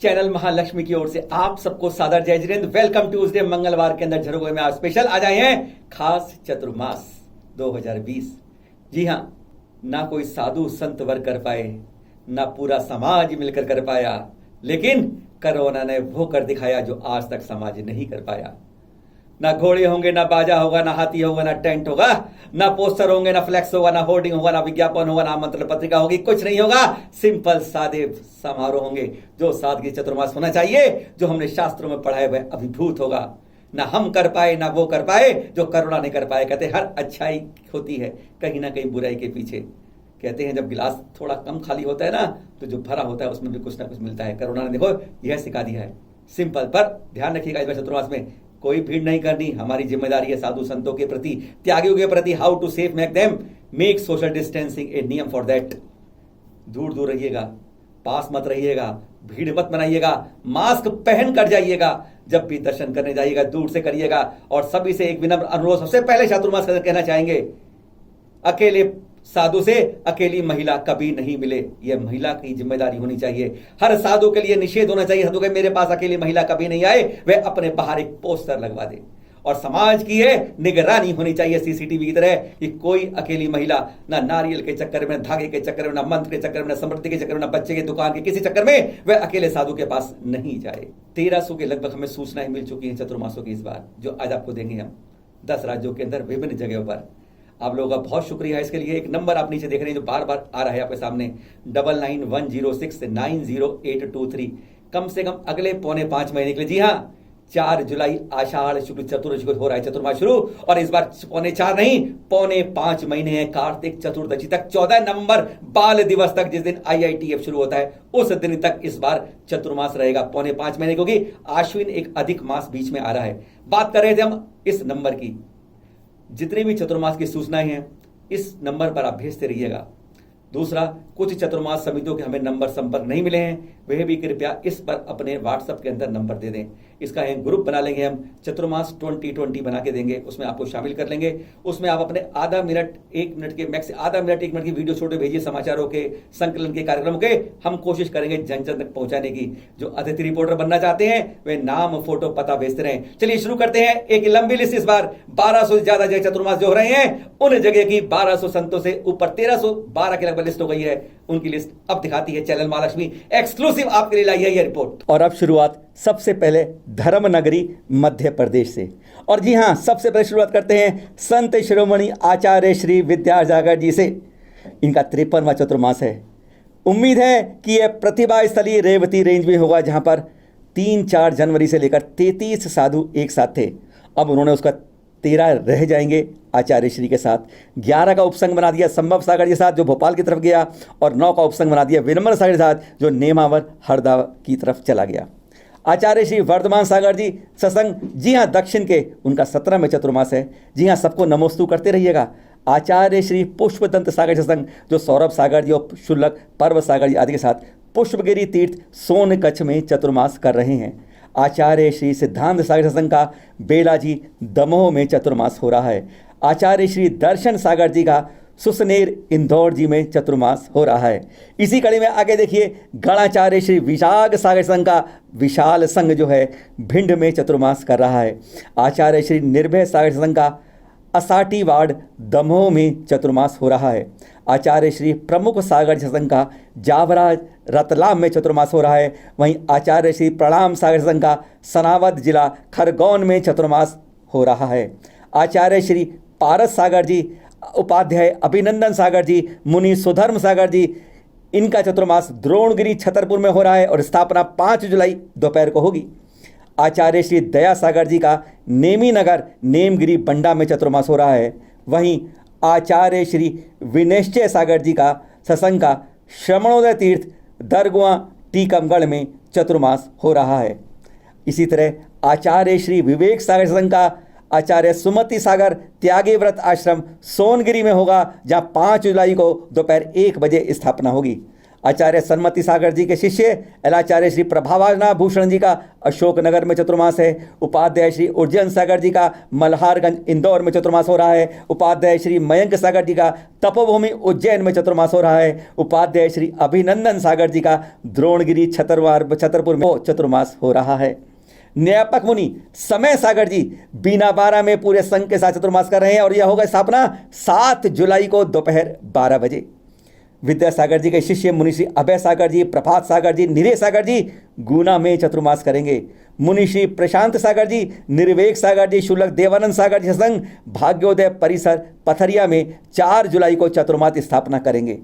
Channel Mahalakshmi की ओर से आप सबको सादर जय जिनेंद्र। Welcome Tuesday. मंगलवार के अंदर झरोगे में आज स्पेशल आ जाए हैं खास चतुर्मास 2020। जी हाँ, ना कोई साधु संत वर कर पाए, ना पूरा समाज मिलकर कर पाया, लेकिन कोरोना ने वो कर दिखाया जो आज तक समाज नहीं कर पाया। ना घोड़े होंगे, ना बाजा होगा, ना हाथी होगा, ना टेंट होगा, ना पोस्टर होंगे, ना फ्लैक्स होगा, ना होर्डिंग होगा, ना विज्ञापन होगा, ना आमंत्रण पत्रिका होगी, कुछ नहीं होगा। सिंपल सादे समारोह होंगे जो सादगी चतुर्मास होना चाहिए, जो हमने शास्त्रों में पढ़ा है वह अभिभूत होगा। ना हम कर पाए ना वो कर पाए जो करुणा नहीं कर पाए। कहते हर अच्छाई होती है कहीं ना कहीं बुराई के पीछे। कहते हैं जब गिलास थोड़ा कम खाली होता है ना, तो जो भरा होता है उसमें भी कुछ ना कुछ मिलता है। करुणा ने देखो यह सिखा दिया है। सिंपल, पर ध्यान रखिएगा इस बार चतुर्मास में कोई भीड़ नहीं करनी। हमारी जिम्मेदारी है साधु संतों के प्रति, त्यागियों के प्रति। How to safe make them, make social distancing a नियम फॉर दैट। दूर दूर रहिएगा, पास मत रहिएगा, भीड़ मत बनाइएगा, मास्क पहन कर जाइएगा। जब भी दर्शन करने जाइएगा दूर से करिएगा। और सभी से एक विनम्र अनुरोध सबसे पहले चतुर्मास कहना चाहेंगे, अकेले साधु से अकेली महिला कभी नहीं मिले। यह महिला की जिम्मेदारी होनी चाहिए। हर साधु के लिए निषेध होना चाहिए। साधु के मेरे पास अकेली महिला कभी नहीं आए, वह अपने बाहर एक पोस्टर लगवा दे। और समाज की यह निगरानी होनी चाहिए सीसीटीवी की तरह कि कोई अकेली महिला ना नारियल के चक्कर में, धागे के चक्कर में, ना मंत्र के चक्कर में, ना समृद्धि के चक्कर में, ना बच्चे की दुकान के किसी चक्कर में वह अकेले साधु के पास नहीं जाए। 1300 के लगभग हमें सूचनाएं मिल चुकी हैं चतुर्मासों की इस बार, जो आज आपको देंगे हम 10 राज्यों के अंदर विभिन्न जगहों पर। आप लोगों का बहुत शुक्रिया है इसके लिए। एक नंबर आप नीचे देख रहे हैं जो बार बार आ रहा है आपके सामने, 9910690823। कम से कम अगले 4.5 महीने के लिए। जी हाँ, 4 जुलाई आषाढ़ शुक्ल चतुर्दशी को हो रहा है चतुर्मास शुरू। और इस बार 4.25 नहीं, 4.5 महीने हैं कार्तिक चतुर्दशी तक। 14 नवंबर बाल दिवस तक, जिस दिन IITF शुरू होता है उस दिन तक इस बार चतुर्मास रहेगा। 4.5 महीने, क्योंकि आश्विन एक अधिक मास बीच में आ रहा है। बात कर रहे थे हम इस नंबर की। जितनी भी चतुर्मास की सूचनाएं हैं इस नंबर पर आप भेजते रहिएगा। दूसरा, कुछ चतुर्मास समितियों के हमें नंबर संपर्क नहीं मिले हैं, वह भी कृपया इस पर अपने व्हाट्सएप के अंदर नंबर दे दें। इसका एक ग्रुप बना लेंगे हम, चतुर्मास 2020 बना के देंगे, उसमें आपको शामिल कर लेंगे। उसमें आप अपने आधा मिनट 1 मिनट के मैक्स, आधा मिनट 1 मिनट की वीडियो छोटे भेजिए, समाचारों के, संकलन के, कार्यक्रमों के। हम कोशिश करेंगे जन जन तक पहुंचाने की। जो अतिथि रिपोर्टर बनना चाहते हैं वे नाम, फोटो, पता भेजते रहें। चलिए शुरू करते हैं। एक लंबी लिस्ट इस बार 1200 से ज्यादा जगह चतुर्मास जो हो रहे हैं उन जगह की 1200 संतों से ऊपर 1312 के लगभग लिस्ट हो गई है। उनकी लिस्ट अब दिखाती है चैनल महालक्ष्मी। एक्सक्लूसिव आपके लिए लाई है यह रिपोर्ट। और अब शुरुआत सबसे पहले धर्म नगरी मध्य प्रदेश से। और जी हां, सबसे पहले शुरुआत करते हैं संत शिरोमणि आचार्य श्री विद्यासागर जी से। इनका 53वां चतुर्मास है। उम्मीद है कि यह प्रतिभा स्थली रेवती रेंज में होगा, जहां पर 3-4 जनवरी से लेकर 33 साधु एक साथ थे। अब उन्होंने उसका 13 रह जाएंगे आचार्य श्री के साथ। 11 का उपसंग बना दिया संभव सागर के साथ जो भोपाल की तरफ गया, और 9 का उपसंग बना दिया विनम्र सागर के साथ जो नेमावर हरदा की तरफ चला गया। आचार्य श्री वर्धमान सागर जी सत्संग, जी हाँ, दक्षिण के, उनका 17 में चतुर्मास है। जी हाँ, सबको नमोस्तु करते रहिएगा। आचार्य श्री पुष्पदंत सागर सत्संग जो सौरभ सागर जी और शुल्लक पर्व सागर जी आदि के साथ पुष्पगिरी तीर्थ सोन कच्छ में चतुर्मास कर रहे हैं। आचार्य श्री सिद्धांत सागर सत्संग का बेला जी दमोह में चतुर्मास हो रहा है। आचार्य श्री दर्शन सागर जी का सुसनेर इंदौर जी में चतुर्मास हो रहा है। इसी कड़ी में आगे देखिए, गणाचार्य श्री विशाग सागर संघ का विशाल संघ जो है भिंड में चतुर्मास कर रहा है। आचार्य श्री निर्भय सागर संघ का असाटी वार्ड दमोह में चतुर्मास हो रहा है। आचार्य श्री प्रमुख सागर संघ का जावरा रतलाम में चतुर्मास हो रहा है। वहीं आचार्य श्री प्रणाम सागर संघ का सनावद जिला खरगोन में चतुर्मास हो रहा है। आचार्य श्री पारस सागर जी, उपाध्याय अभिनंदन सागर जी, मुनि सुधर्म सागर जी, इनका चतुर्मास द्रोणगिरी छतरपुर में हो रहा है और स्थापना 5 जुलाई दोपहर को होगी। आचार्य श्री दया सागर जी का नेमी नगर नेमगिरी बंडा में चतुर्मास हो रहा है। वहीं आचार्य श्री विनिश्चय सागर जी का सत्संग का श्रमणोदय तीर्थ दरगुआ टीकमगढ़ में चतुर्मास हो रहा है। इसी तरह आचार्य श्री विवेक सागर सत्संग का आचार्य सुमति सागर त्यागी व्रत आश्रम सोनगिरी में होगा, जहां 5 जुलाई को दोपहर 1 बजे स्थापना होगी। आचार्य सन्मति सागर जी के शिष्य एलाचार्य श्री प्रभावाना भूषण जी का अशोकनगर में चतुर्मास है। उपाध्याय श्री उज्जैन सागर जी का मल्हारगंज इंदौर में चतुर्मास हो रहा है। उपाध्याय श्री मयंक सागर जी का तपोभूमि उज्जैन में चतुर्मास हो रहा है। उपाध्याय श्री अभिनंदन सागर जी का द्रोणगिरी छतरपुर में चतुर्मास हो रहा है। न्यापक मुनि समय सागर जी बीनाबारा में पूरे संघ के साथ चतुर्मास कर रहे हैं और यह होगा स्थापना 7 जुलाई को दोपहर 12 बजे। विद्यासागर जी के शिष्य मुनि श्री अभय सागर जी, प्रभात सागर जी, निरे सागर जी गुना में चतुर्मास करेंगे। मुनि श्री प्रशांत सागर जी, निर्वेक सागर जी, शुल्लक देवानंद सागर जी संग भाग्योदय परिसर पथरिया में 4 जुलाई को चतुर्मास की स्थापना करेंगे।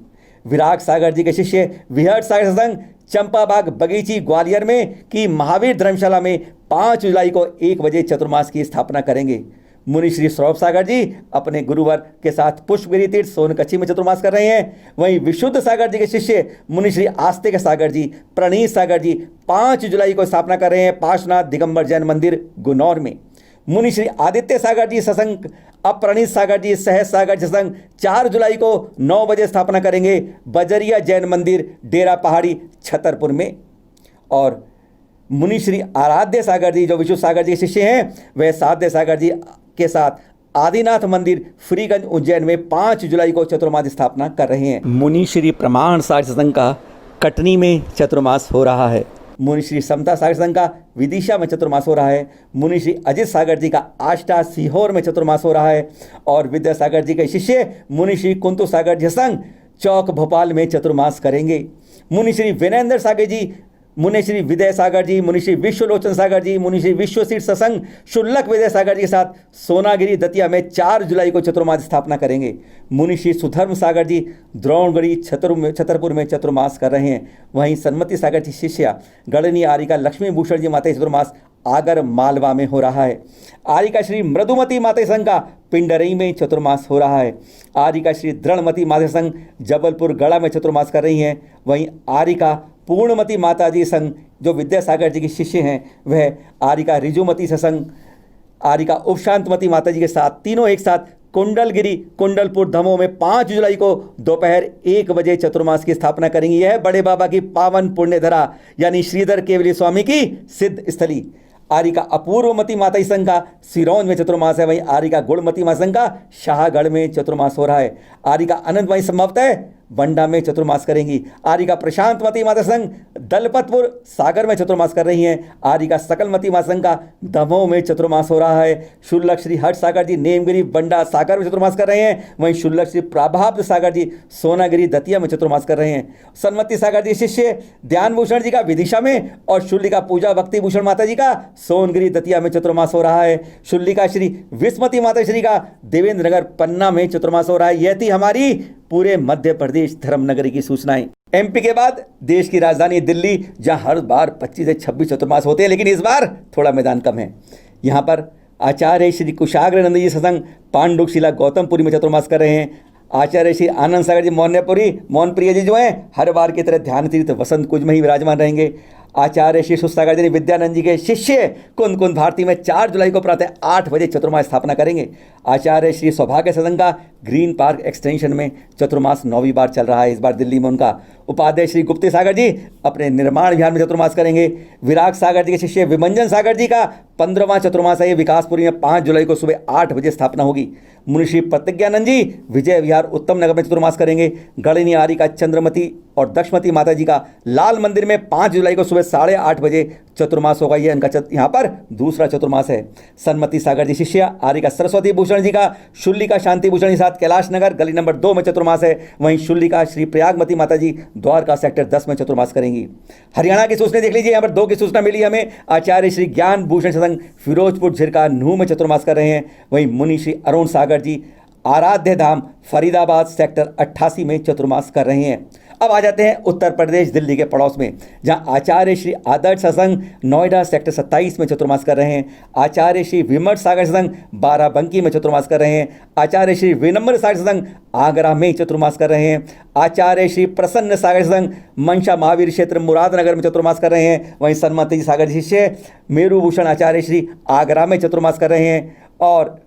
विराग सागर जी के शिष्य विहट सागर संग चंपाबाग बगीची ग्वालियर में की महावीर धर्मशाला में 5 जुलाई को 1 बजे चतुर्मास की स्थापना करेंगे। मुनि श्री सौरभ सागर जी अपने गुरुवर के साथ पुष्पगिरी तीर्थ सोनकच्छी में चतुर्मास कर रहे हैं। वहीं विशुद्ध सागर जी के शिष्य मुनि श्री आस्तिक सागर जी, प्रणीत सागर जी 5 जुलाई को स्थापना कर रहे हैं पार्श्वनाथ दिगंबर जैन मंदिर गुनौर में। मुनि श्री आदित्य सागर जी सत्संग अप्रणीत सागर जी सहज सागर जी सत्संग 4 जुलाई को 9 बजे स्थापना करेंगे बजरिया जैन मंदिर डेरा पहाड़ी छतरपुर में। और मुनि श्री आराध्य सागर जी जो विशुद्ध सागर जी के शिष्य हैं वह साध्य सागर जी के साथ आदिनाथ मंदिर फ्रीगंज उज्जैन में 5 जुलाई को चतुर्मास स्थापना कर रहे हैं। मुनि श्री प्रमाण सागर सत्संग का कटनी में चतुर्मास हो रहा है। मुनि श्री समता सागर संघ का विदिशा में चतुर्मास हो रहा है। मुनि श्री अजित सागर जी का आष्टा सीहोर में चतुर्मास हो रहा है। और विद्यासागर जी के शिष्य मुनि श्री कुंतु सागर जी संघ चौक भोपाल में चतुर्मास करेंगे। मुनि श्री विनयेंद्र सागर जी, मुनि श्री विदय सागर जी, मुनि श्री विश्वलोचन सागर जी, मुनि श्री विश्वसीठ सत्संग शुल्लक विदय सागर जी के साथ सोनागिरी दतिया में 4 जुलाई को चतुर्मास स्थापना करेंगे। मुनि श्री सुधर्म सागर जी द्रोणगढ़ी छतरपुर में चतुर्मास कर रहे हैं। वहीं सन्मति सागर जी शिष्या गणनी आरिका लक्ष्मी भूषण जी माता चतुर्मास आगर मालवा में हो रहा है। आरिका श्री मृदुमती माता संघ का पिंडरई में चतुर्मास हो रहा है। आरिका श्री दृढ़मती माता संघ जबलपुर गढ़ा में चतुर्मास कर रही हैं। वहीं आरिका पूर्णमती माता जी संघ जो विद्यासागर जी के शिष्य हैं वह आरिका रिजुमती सत्संग आरिका उपशांतमती माता जी के साथ तीनों एक साथ कुंडलगिरी कुंडलपुर धमो में 5 जुलाई को दोपहर 1 बजे चतुर्मास की स्थापना करेंगी। यह बड़े बाबा की पावन पुण्यधरा यानी श्रीधर केवली स्वामी की सिद्ध स्थली। आरिका अपूर्वमती माता संघ का सिरौंज में चतुर्मास है। वहीं आरिका गुड़मती माता संघ का शाहगढ़ में चतुर्मास हो रहा है। आरिका अनंतमयी संभवतः बंडा में चतुर्मास करेंगी। आरिका प्रशांतमती माता संघ दलपतपुर सागर में चतुर्मास कर रही हैं। आरिका सकलमती माता संघ का दमोह में चतुर्मास हो रहा है। शुल्लक श्री हट सागर जी नेमगिरी बंडा सागर में चतुर्मास कर रहे हैं। वहीं शुल्लक श्री प्रभाव सागर जी सोनागिरी दतिया में चतुर्मास कर रहे हैं। सन्मति सागर जी शिष्य ध्यान भूषण जी का विदिशा में और शुल्लिका पूजा भक्ति भूषण माता जी का सोनगिरी दतिया में चतुर्मास हो रहा है। शुल्लिका श्री विस्मती माता श्री का देवेंद्र नगर पन्ना में चतुर्मास हो रहा है। यह थी हमारी पूरे मध्य प्रदेश धर्मनगरी की सूचनाएं। एमपी के बाद देश की राजधानी दिल्ली जहां हर बार 25 से 26 चतुर्मास होते हैं लेकिन इस बार थोड़ा मैदान कम है। यहां पर आचार्य श्री कुशाग्रनंद जी सत्संग पांडुशिला गौतमपुरी में चतुर्मास कर रहे हैं। आचार्य श्री आनंद सागर जी मौनप्रिय जी जो हैं हर बार की तरह ध्यान तीर्थ वसंत कुंज में ही विराजमान रहेंगे। आचार्य श्री सुसागर जी विद्यानंद जी के शिष्य कुंद कुंद भारती में 4 जुलाई को प्रातः 8 बजे चतुर्मास स्थापना करेंगे। आचार्य श्री सौभाग्य सदन का ग्रीन पार्क एक्सटेंशन में चतुर्मास 9वीं बार चल रहा है। इस बार दिल्ली में उनका उपाध्याय श्री गुप्ते सागर जी अपने निर्माण विहार में चतुर्मास करेंगे। विराग सागर जी के शिष्य विमंजन सागर जी का 15वां चतुर्मास है। विकासपुरी में 5 जुलाई को सुबह 8 बजे स्थापना होगी। मुनि श्री प्रतिज्ञानंद जी विजय विहार उत्तम नगर में चतुर्मास करेंगे। गणनी आरिका चंद्रमती और दक्षमती माता जी का लाल मंदिर में 5 जुलाई को सुबह 8:30 बजे चतुर्मास होगा। यह इनका यहाँ पर दूसरा चतुर्मास है। सन्मति सागर जी शिष्य आरिका सरस्वती भूषण जी का शुल्लिका शांति भूषण के साथ कैलाश नगर गली नंबर 2 में चतुर्मास है। वहीं शुल्लिका श्री प्रयागमती माता जी द्वारका सेक्टर 10 में चतुर्मास करेंगी। हरियाणा की सूचना देख लीजिए। यहाँ पर 2 की सूचना मिली हमें। आचार्य श्री ज्ञान भूषण सत्संग फिरोजपुर झिरका नूह में चतुर्मास कर रहे हैं। वहीं मुनि श्री अरुण सागर जी आराध्य धाम फरीदाबाद सेक्टर 88 में चतुर्मास कर रहे हैं। अब आ जाते हैं उत्तर प्रदेश दिल्ली के पड़ोस में जहां आचार्य श्री आदर्श सत्संग नोएडा सेक्टर 27 में चतुर्मास कर रहे हैं। आचार्य श्री विमठ सागर सत्संग बाराबंकी में चतुर्मास कर रहे हैं। आचार्य श्री विनम्र सागर सत्संग आगरा में चतुर्मास कर रहे हैं। आचार्य श्री प्रसन्न सागर सत्संग मनसा महावीर क्षेत्र मुरादनगर में चतुर्मास कर रहे हैं। वहीं सन्मति सागर शिष्य मेरुभूषण आचार्य श्री आगरा में चतुर्मास कर रहे हैं। और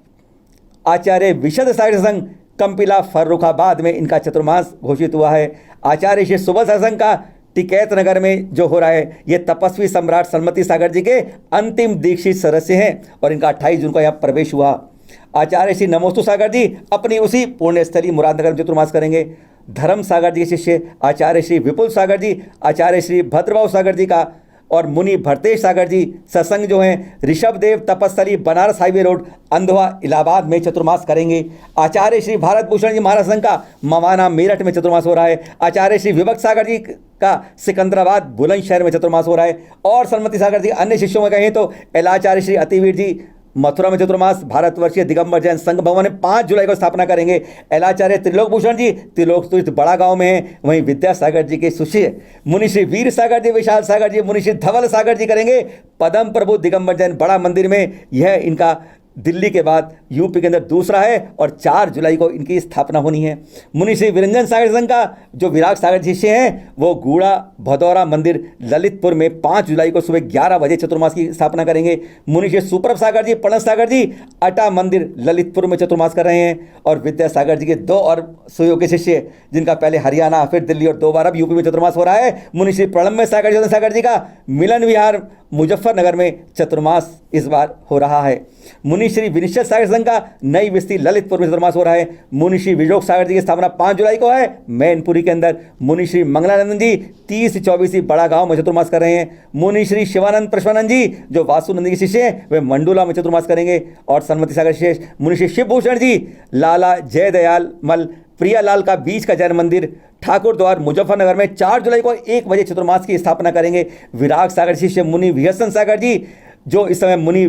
आचार्य विशद सागर सत्संग कंपिला फर्रुखाबाद में इनका चतुर्मास घोषित हुआ है। आचार्य श्री सुबल संघ का टिकैत नगर में जो हो रहा है, ये तपस्वी सम्राट सन्मति सागर जी के अंतिम दीक्षित सदस्य हैं और इनका 28 जून को यहाँ प्रवेश हुआ। आचार्य श्री नमोस्तु सागर जी अपनी उसी पुण्यस्थली मुरादनगर में चतुर्मास करेंगे। धर्म सागर जी के शिष्य आचार्य श्री विपुल सागर जी, आचार्य श्री भद्रभाव सागर जी का और मुनि भरतेश सागर जी सत्संग जो हैं ऋषभदेव तपस्थली बनारस हाईवे रोड अंधवा इलाहाबाद में चतुर्मास करेंगे। आचार्य श्री भारत भूषण जी महाराज संघ का मवाना मेरठ में चतुर्मास हो रहा है। आचार्य श्री विभक्त सागर जी का सिकंदराबाद बुलंदशहर में चतुर्मास हो रहा है। और सन्मति सागर जी अन्य शिष्यों में कहें तो एलाचार्य श्री अतिवीर जी मथुरा में चतुर्मास भारतवर्षीय दिगंबर जैन संघ भवन में 5 जुलाई को स्थापना करेंगे। एलाचार्य त्रिलोक भूषण जी त्रिलोक तीर्थ बड़ा गांव में है। वहीं विद्यासागर जी के शिष्य मुनि श्री वीर सागर जी, विशाल सागर जी, मुनि श्री धवल सागर जी करेंगे पदम प्रभु दिगंबर जैन बड़ा मंदिर में। यह इनका दिल्ली के बाद यूपी के अंदर दूसरा है और 4 जुलाई को इनकी स्थापना होनी है। मुनि श्री विरंजन सागर संघ का जो विराग सागर शिष्य हैं वो गूढ़ा भदौरा मंदिर ललितपुर में 5 जुलाई को सुबह 11 बजे चतुर्मास की स्थापना करेंगे। मुनि श्री सुप्रभ सागर जी, प्रणत सागर जी अटा मंदिर ललितपुर में चतुर्मास कर रहे हैं। और विद्यासागर जी के 2 और सुयोग्य शिष्य जिनका पहले हरियाणा फिर दिल्ली और 2 बार अब यूपी में चतुर्मास हो रहा है। मुनि श्री प्रणम्य सागर जी का मिलन विहार मुजफ्फरनगर में चतुर्मास इस बार हो रहा है। मुनि श्री विनिश्चित सागर संघ का नई बस्ती ललितपुर में चतुर्मास हो रहा है। मुनि श्री विजोग सागर जी की स्थापना 5 जुलाई को है मैनपुरी के अंदर। मुनि श्री मंगलानंद जी 30-24 बड़ा गांव में चतुर्मास कर रहे हैं। मुनि श्री शिवानंद प्रश्वानंद जी जो वासुनंद के शिष्य हैं वे मंडूला में चतुर्मास करेंगे। और सन्मति सागर शेष मुनि श्री शिवभूषण जी लाला जयदयाल मल प्रियालाल का बीच का जैन मंदिर ठाकुर द्वार मुजफ्फरनगर में 4 जुलाई को 1 बजे चतुर्मास की स्थापना करेंगे। विराग सागर शिष्य मुनि विहसन सागर जी जो इस समय मुनि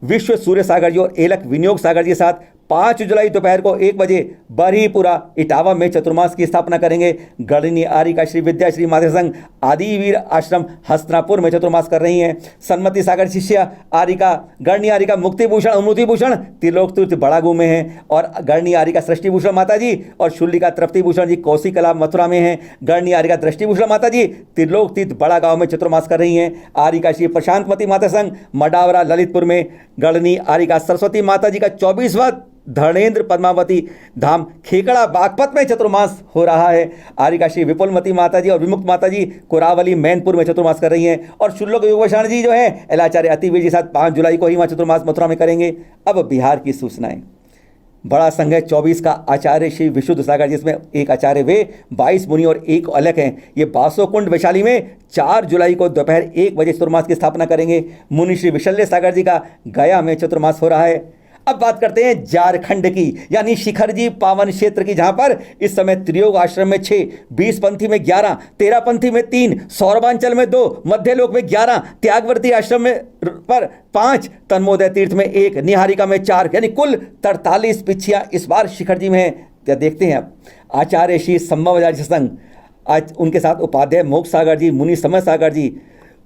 विश्व सूर्य सागर जी और एलक विनियोग सागर जी के साथ 5 जुलाई दोपहर को 1 बजे बरहीपुरा इटावा में चतुर्मास की स्थापना करेंगे। गणनी आर्य का श्री विद्या श्री माधव संघ आदिवीर आश्रम हस्तिनापुर में चतुर्मास कर रही हैं। सन्मति सागर शिष्य आर्य गणनी आर्य का मुक्ति भूषण अमृति भूषण त्रिलोक तीर्थ बड़ागू में है। और गणनी आर्य का सृष्टि भूषण माता जी और शुल्ली का तृप्ति भूषण जी कौशिक कला मथुरा में है। गणनी आर्य का दृष्टि भूषण माता जी त्रिलोक तीर्थ बड़ा गाँव में चतुर्मास कर रही हैं। आर्य का श्री प्रशांतमती माता संघ मडावरा ललितपुर में। गणनी आर्य का सरस्वती माता जी का 24वां धर्णेन्द्र पद्मावती धाम खेकड़ा बागपत में चतुर्मास हो रहा है। आर्य का श्री विपुलमती माता जी और विमुक्त माता जी कुरावली मैनपुर में चतुर्मास कर रही हैं। और शुल्लक योगभूषण जी जो है एलाचार्य अतिवीर जी साथ 5 जुलाई को ही वहाँ चतुर्मास मथुरा में करेंगे। अब बिहार की सूचनाएं। बड़ा संघ है 24 का आचार्य श्री विशुद्ध सागर जिसमें एक आचार्य वे 22 मुनि और एक अलग हैं। ये बासोकुंड वैशाली में 4 जुलाई को दोपहर 1 बजे चतुर्मास की स्थापना करेंगे। मुनि श्री विशल्य सागर जी का गया में चतुर्मास हो रहा है। अब बात करते हैं झारखंड की यानी शिखर जी पावन क्षेत्र की, जहां पर इस समय त्रियोग आश्रम में 6, 20 पंथी में 11, 13 पंथी में 3, सौरभांचल में 2, मध्यलोक में 11, त्यागवर्ती आश्रम में पर 5, तन्मोदय तीर्थ में 1, निहारिका में 4 यानी कुल 43 पिछियां इस बार शिखर जी में है। देखते हैं अब आचार्य श्री संभव संघ आज उनके साथ उपाध्याय मोक्ष सागर जी, मुनि समय सागर जी,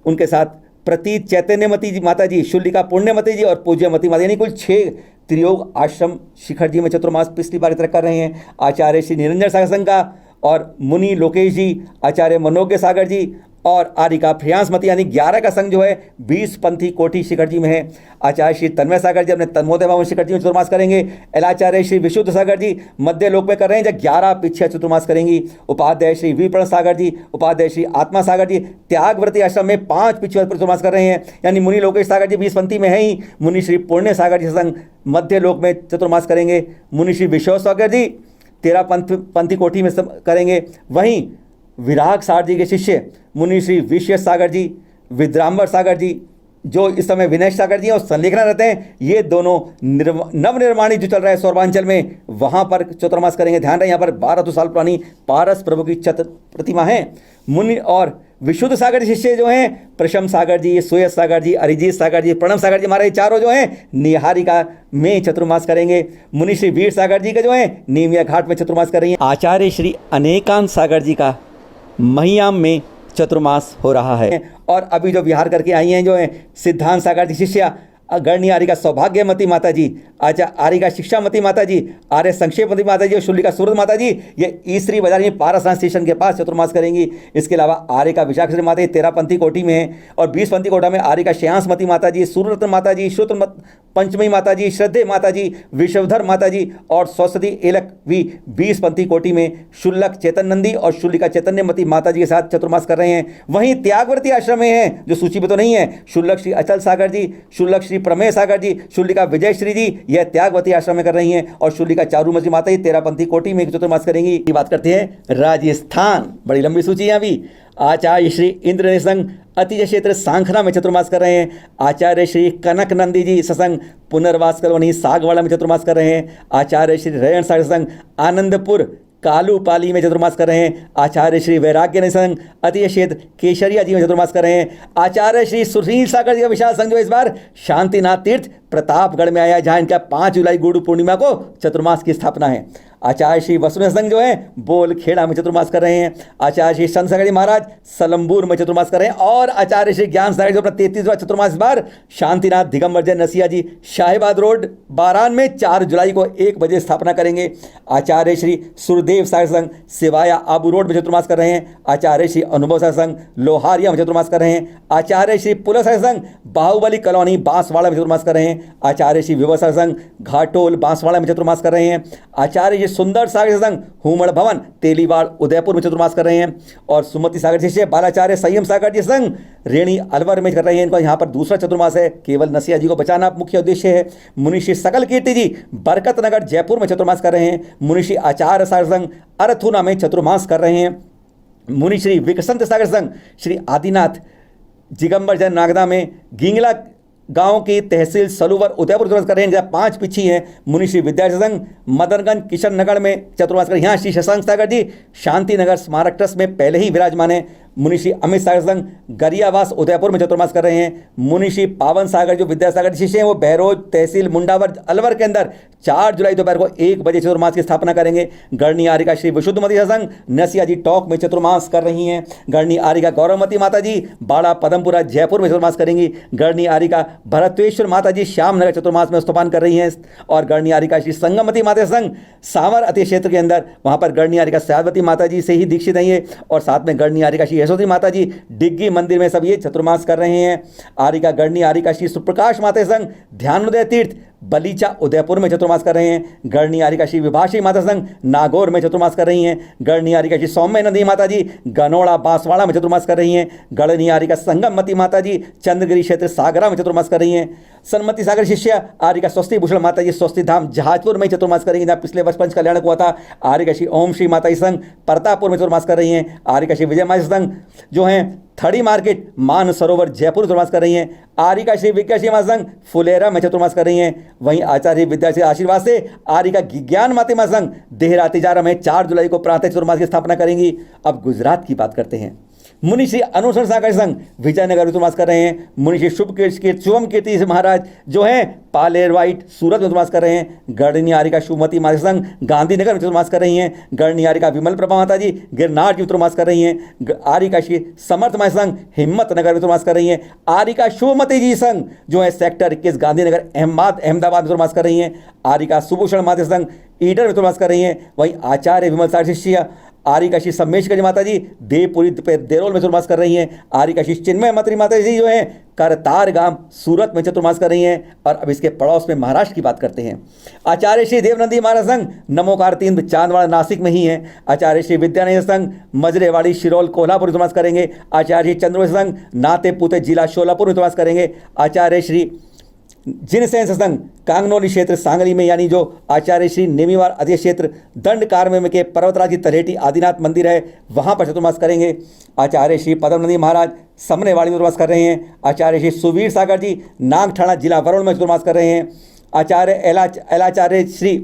उनके साथ प्रतीत चैतन्यमती जी माता जी, शुल्लिका पुण्यमती जी और पूज्यमती माता यानी कुल 6 त्रियोग आश्रम शिखर जी में चतुर्मास पिछली बार तरह कर रहे हैं। आचार्य श्री निरंजन सागर संघ का और मुनि लोकेश जी, आचार्य मनोज्ञ सागर जी और आर्य का प्रियांशमती यानी 11 का संघ जो है 20 पंथी कोठी शिखर जी में है। आचार्य श्री तन्मय सागर जी अपने तन्मोदय भवन शिखर जी में चतुर्मास करेंगे। एलाचार्य श्री विशुद्ध सागर जी मध्य लोक में कर रहे हैं जब 11 पिछिया चतुर्मास करेंगी। उपाध्याय श्री वीरप्रण सागर जी, उपाध्याय श्री आत्मा सागर जी त्यागव्रती आश्रम में 5 पिछिया चतुर्मास कर रहे हैं यानी मुनि लोकेश सागर जी 20 पंथी में है ही। मुनि श्री पुण्य सागर जी संघ मध्य लोक में चतुर्मास करेंगे। मुनि श्री विश्व सागर जी 13 पंथी कोठी में करेंगे। वहीं विराग सागर जी के शिष्य मुनि श्री विश्व सागर जी, विद्रांबर सागर जी जो इस समय विनय सागर जी और संलेखना रहते हैं, ये दोनों नवनिर्माणी जो चल रहा है सौरभांचल में वहाँ पर चतुर्मास करेंगे। ध्यान रहे यहाँ पर 1200 साल पुरानी पारस प्रभु की प्रतिमा है। मुनि और विशुद्ध सागर शिष्य जो हैं प्रशम सागर जी, सुयस सागर जी, अरिजीत सागर जी, प्रणव सागर जी हमारे चारों जो हैं निहारिका में चतुर्मास करेंगे। मुनि श्री वीर सागर जी का जो है नीमिया घाट में चतुर्मास कर रही हैं। आचार्य श्री अनेकांत सागर जी का महियाम में चतुर्मास हो रहा है। और अभी जो विहार करके आई हैं जो है सिद्धांत सागर जी शिष्या गणनी आर्य का सौभाग्यमती माता जी, आर्य का शिक्षामती माता जी, आर्य संक्षेपमती माता जी और शुल्ली का सूरत माता जी ये ईसरी बाजार में पारासां स्टेशन के पास चतुर्मास करेंगी। इसके अलावा आर्य का विशाखश्री माता जी 13 पंथी कोठी में है और 20 पंथी कोटा में आर्य का श्यासमती माता जी, सूर्यरत्न माता जी, पंचमी माता जी, श्रद्धे माता जी, विश्वधर माता जी और स्वस्ति एलक भी 20 पंथी कोटि में शुल्लक चैतन्य नंदी और शुल्लिका चैतन्यमती माता जी के साथ चतुर्मास कर रहे हैं। वहीं त्यागवर्ती आश्रम में हैं, जो सूची में तो नहीं है, शुल्लक श्री अचल सागर जी, शुल्लक श्री प्रमेय सागर जी, शुल्लिका विजय श्री जी, यह त्यागवती आश्रम में कर रही हैं। और शुल्लिका चारूमती माता जी 13 पंथी कोटि में चतुर्मास करेंगी। बात करते हैं राजस्थान, बड़ी लंबी सूची है अभी। आचार्य श्री इंद्र निसंग अतिजय क्षेत्र सांखरा में चतुर्मास कर रहे हैं। आचार्य श्री कनक नंदी जी ससंग पुनर्वास कॉलोनी सागवाड़ा में चतुर्मास कर रहे हैं। आचार्य श्री रैयन सागर ससंग आनंदपुर कालूपाली में चतुर्मास कर रहे हैं। आचार्य श्री वैराग्य निसंग अतिय क्षेत्र केशरिया जी में चतुर्मास कर रहे हैं। आचार्य श्री सुशील सागर जी का विशाल संघ जो इस बार शांतिनाथ तीर्थ प्रतापगढ़ में आया है, जहां इनका 5 जुलाई गुरु पूर्णिमा को चतुर्मास की स्थापना है। आचार्य श्री वसुदेव संघ जो है बोलखेड़ा में चतुर्मास कर रहे हैं। आचार्य श्री संत सागर जी महाराज सलम्बूर में चतुर्मास कर रहे हैं। और आचार्य श्री ज्ञान सागर जो अपना 33वां चतुर्मास इस बार शांतिनाथ दिगंबर जैन नसिया जी शाहीबाद रोड बारान में 4 जुलाई को 1 बजे स्थापना करेंगे। आचार्य श्री सुरदेव सागर संघ सिवाया आबू रोड में चतुर्मास कर रहे हैं। आचार्य श्री अनुभव सागर संघ लोहारिया में चतुर्मास कर रहे हैं। आचार्य श्री पुलस सागर संघ बाहुबली कॉलोनी बांसवाड़ा में चतुर्मास कर रहे हैं। आचार्य श्री विभव सागर संघ घाटोल बांसवाड़ा में चतुर्मास कर रहे हैं। आचार्य सुंदर सागर संघ हुमड़ भवन तेलीवाड़ उदयपुर में चतुर्मास कर रहे हैं। और सुमति सागर शिष्य बालाचार्य संयम सागर जी संघ रेणी अलवर में कर रहे हैं। इनका यहाँ पर दूसरा चतुर्मास है। केवल नसिया जी को बचाना मुख्य उद्देश्य है। मुनिषी सकल कीर्ति जी बरकत नगर जयपुर में चतुर्मास कर रहे हैं। मुनिषी आचार्य सागर संघ अरथुना में चतुर्मास कर रहे हैं। मुनि श्री विकसंत सागर संघ श्री आदिनाथ जिगंबर जैन नागदा में गिंगला गांव की तहसील सलूवर उदयपुर चतुर्मास कर रहे हैं, जहाँ 5 पिछी हैं। मुनि श्री विद्यार्थी संघ मदनगंज किशन नगर में चतुर्मास कर रहे हैं। यहाँ श्री शशांक सागर जी शांति नगर स्मारक ट्रस्ट में पहले ही विराजमान है। मुनि श्री अमित सागर संघ गरियावास उदयपुर में चतुर्मास कर रहे हैं। मुनि श्री पावन सागर जो विद्यासागर शिष्य हैं वो बहरोज तहसील मुंडावर अलवर के अंदर 4 जुलाई दोपहर को 1 बजे चतुर्मास की स्थापना करेंगे। गढ़नी आरिका श्री विशुद्धमती संघ नसिया जी टॉक में चतुर्मास कर रही हैं। गढ़नी आरिका गौरवमती माता जी बाड़ा पदमपुरा जयपुर में चतुर्मास करेंगी। गढ़नी आरिका भरतेश्वर माता जी श्यामनगर चतुर्मास में स्तुपान कर रही हैं। और गढ़नी आरिका श्री संगमती माता संघ सावर अति क्षेत्र के अंदर वहाँ पर गढ़नी आरिका सयावती माता जी से ही दीक्षित हैं ये। और साथ में गढ़नी आरिका श्री यशोदी माता जी डिग्गी मंदिर में सब ये चतुर्मास कर रहे हैं। आरिका गढ़नी आरिका श्री सुप्रकाश माता संघ ध्यानोदय तीर्थ बलीचा उदयपुर में चतुर्मास कर रहे हैं। गढ़नी आरिका श्री विभाषी माता संघ नागौर में चतुर्मास कर रही हैं। गढ़नी आरिका श्री सौम्य नंदी माता जी गनौड़ा बांसवाड़ा में चतुर्मास कर रही हैं। गढ़नी आरिका संगमती माता जी चंद्रगिरी क्षेत्र सागरा में चतुर्मास कर रही हैं। सन्मति सागर शिष्य आरिका स्वस्ति भूषण माता जी स्वस्ति धाम जहाजपुर में चतुर्मास करेंगे, जहाँ पिछले वर्ष पंच कल्याण हुआ था। आरिका श्री ओम श्री माता जी संघ परतापुर में चतुर्मास कर रही हैं। आरिका श्री विजय माता संघ जो हैं थड़ी मार्केट मान सरोवर जयपुर चतुर्मास कर रही हैं। आरिका श्री विज्ञा श्री माता संघ फुलेरा में चतुर्मास कर रही हैं। वहीं आचार्य विद्यार्थी आशीर्वाद से आरिका ज्ञान माता माता संघ देहरा तिजारा में 4 जुलाई को प्रातः चतुर्मास की स्थापना करेंगी। अब गुजरात की बात करते हैं। मुनि श्री अनुसरण सागर संघ विजयनगर में चतुर्मास कर रहे हैं। मुनि श्री शुभम कीर्ति महाराज जो हैं पालेरवाइट सूरत में चतुर्मास कर रहे हैं। गढ़नी आरिका शुभमती माता संघ गांधीनगर में चतुर्मास कर रही हैं। गढ़नी आरिका विमल प्रभा माता जी गिरनार जी चतुर्मास कर रही हैं। आरिका श्री समर्थ माता संघ हिम्मत नगर में चतुर्मास कर रही हैं। आरिका शुभमती जी संघ जो है सेक्टर 21 गांधीनगर अहमदाबाद में चतुर्मास कर रही हैं। आरिका सुभूषण माता संघ ईडर में चतुर्मास कर रही हैं। वहीं आचार्य विमल सागर शिष्य आरिका श्री सम्मेशकर जी माता जी देवपुरी देरोल में चतुर्मास कर रही हैं। आरिका श्री चिन्मय मतरी माता जी जो हैं करतार गांव सूरत में चतुर्मास कर रही हैं। और अब इसके पड़ोस में महाराष्ट्र की बात करते हैं। आचार्य श्री देवनंदी महाराज संघ नमोकार तीन चांदवाड़ा नासिक में ही हैं। आचार्य श्री विद्यानंद संघ मजरेवाड़ी शिरोल कोल्हापुर में चतुर्मास करेंगे। आचार्य श्री चंद्रवंश संघ नाते पुते जिला शोलापुर में चतुर्मास करेंगे। आचार्य श्री जिनसेन सत्संग कांगनौली क्षेत्र सांगली में, यानी जो आचार्य श्री नेमीवार अध्यक्ष क्षेत्र दंडकार में के पर्वतराज की तलेटी आदिनाथ मंदिर है वहाँ पर चतुर्मास करेंगे। आचार्य श्री पद्मनंदी महाराज समनेवाड़ी में चतुर्मास कर रहे हैं। आचार्य श्री सुवीर सागर जी नागठाणा जिला वरुण में चतुर्मास कर रहे हैं। आचार्य एलाचार्य श्री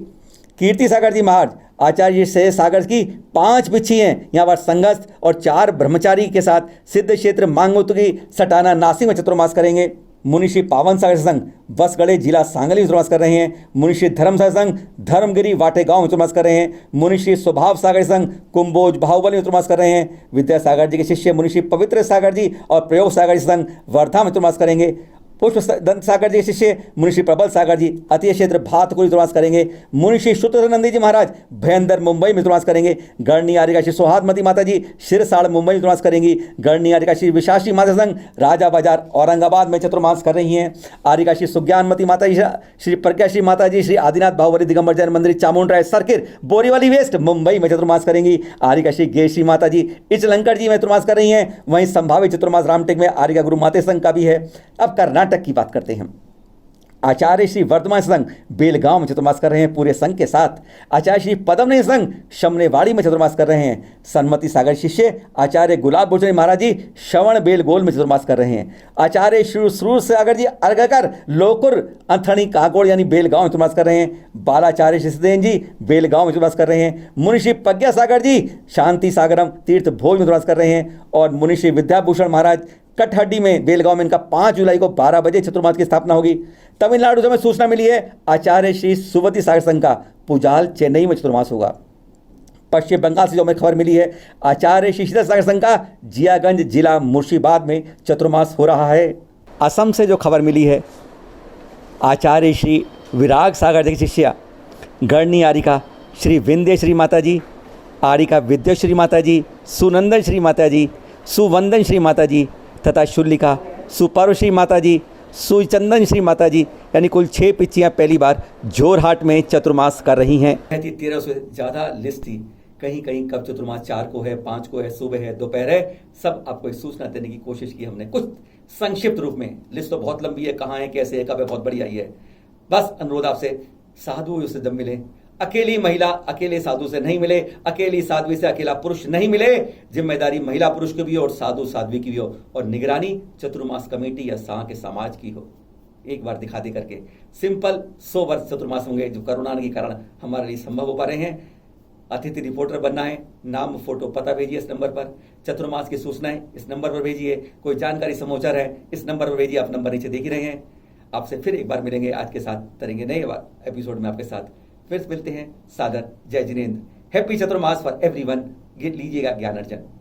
कीर्ति सागर जी महाराज आचार्य से सागर की 5 पिछी हैं, यहाँ पर संगस्त और 4 ब्रह्मचारी के साथ सिद्ध क्षेत्र मांगोतगी सटाना नासिक में चतुर्मास करेंगे। मुनिषी पावन सागर संघ बसगढ़े जिला सांगली में चतुर्मास कर रहे हैं। मुनिषी धर्म सागर संघ धर्मगिरी वाटे गांव में चतुर्मास कर रहे हैं। मुनिषी स्वभाव सागर संघ कुंभोज बाहुबली में चतुर्मास कर रहे हैं। विद्यासागर जी के शिष्य मुनिषी पवित्र सागर जी और प्रयोग सागर जी संघ वर्धा में चतुर्मास करेंगे। पुष्प दंत सागर जी शिष्य मुनिश्री प्रबल सागर जी अतीय क्षेत्र भातकुली चतुर्मास करेंगे। मुनिश्री शुत्रनंदी जी महाराज भयंदर मुंबई में चतुर्मास करेंगे। गणनी आर्यका श्री सुहागमती माता जी शिरसाड़ मुंबई में चतुर्मास करेंगी। गणनी आर्यका श्री विशासी माता संघ राजा बाजार औरंगाबाद में चतुर्मास कर रही हैं। आर्यका श्री सुज्ञानमती माता जी श्री प्रज्ञाश्री माता जी श्री आदिनाथ भावरी दिगंबर जैन मंदिर चामुंडराय सर्किट बोरीवली वेस्ट मुंबई में चतुर्मास करेंगी। आर्यका श्री गेशी माता जी इचलंकर जी में चतुर्मास कर रही हैं। वहीं संभावित चतुर्मास रामटेक में आर्यका गुरु माते संघ का भी है। अब कर्नाटक की बात करते हैं। आचार्य श्री वर्धमान संघ बेलगांव में चतुर्मास कर रहे हैं पूरे संघ के साथ। आचार्य श्री पद्मनाभ संघ शमनेवाड़ी में चतुर्मास कर रहे हैं। सन्मति सागर शिष्य आचार्य गुलाब भूषण महाराज जी श्रवण बेलगोल में चतुर्मास कर रहे हैं। आचार्य श्री सूर सागर जी अर्घकर लोकुर अंथणी काकोड़ यानी बेलगांव में चतुर्मास कर रहे हैं। बालाचार्य शिषदेन जी बेलगांव में चतुर्मास कर रहे हैं। मुनिश्री प्रज्ञा सागर जी शांति सागरम तीर्थ भोज में चतुर्मास कर रहे हैं। और मुनिश्री विद्याभूषण महाराज कटहड्डी में बेलगांव में इनका 5 जुलाई को 12 बजे चतुर्मास की स्थापना होगी। तमिलनाडु से हमें सूचना मिली है आचार्य श्री सुवती सागर संघ का पुजाल चेन्नई में चतुर्मास होगा। पश्चिम बंगाल से जो हमें खबर मिली है आचार्य श्री शीतल सागर संघ का जियागंज जिला मुर्शिदाबाद में चतुर्मास हो रहा है। असम से जो खबर मिली है आचार्य श्री विराग सागर की शिष्या गणनी आरिका श्री विंध्य श्री माता जी, आरिका विद्याश्री माता जी, सुनंदन श्री माता जी, सुवंदन श्री माता जी तथा शुल्लिका सुपर्वश्री माता जी, सुचंदन श्री माता जी यानी कुल 6 पिच्चियाँ पहली बार जोरहाट में चतुर्मास कर रही हैं। 1300 से ज़्यादा लिस्ट थी। कहीं कहीं कब चतुर्मास 4 को है, 5 को है, सुबह है, दोपहर है, सब आपको एक सूचना देने की कोशिश की हमने कुछ संक्षिप्त रूप में। लिस्ट तो बहुत लंबी है, कहाँ है, कैसे है, कब है, बहुत बड़ी आई है। बस अनुरोध आपसे, साधु से जब मिले, अकेली महिला अकेले साधु से नहीं मिले, अकेली साध्वी से अकेला पुरुष नहीं मिले। जिम्मेदारी महिला पुरुष की भी हो और साधु साध्वी की भी हो, और निगरानी चतुर्मास कमेटी या सां के समाज की हो। एक बार दिखा दे करके सिंपल 100 वर्ष चतुर्मास होंगे जो कोरोना के कारण हमारे लिए संभव हो पा रहे हैं। अतिथि रिपोर्टर बनना है, नाम फोटो पता भेजिए इस नंबर पर। चतुर्मास की सूचनाएं इस नंबर पर भेजिए। कोई जानकारी समाचार है इस नंबर पर भेजिए। आप नंबर नीचे देख ही रहे हैं। आपसे फिर एक बार मिलेंगे, आज के साथ करेंगे नए एपिसोड में आपके साथ फिर मिलते हैं। सादर जय Jinendra. Happy Chaturmas for everyone. लीजिएगा ज्ञान अर्जन।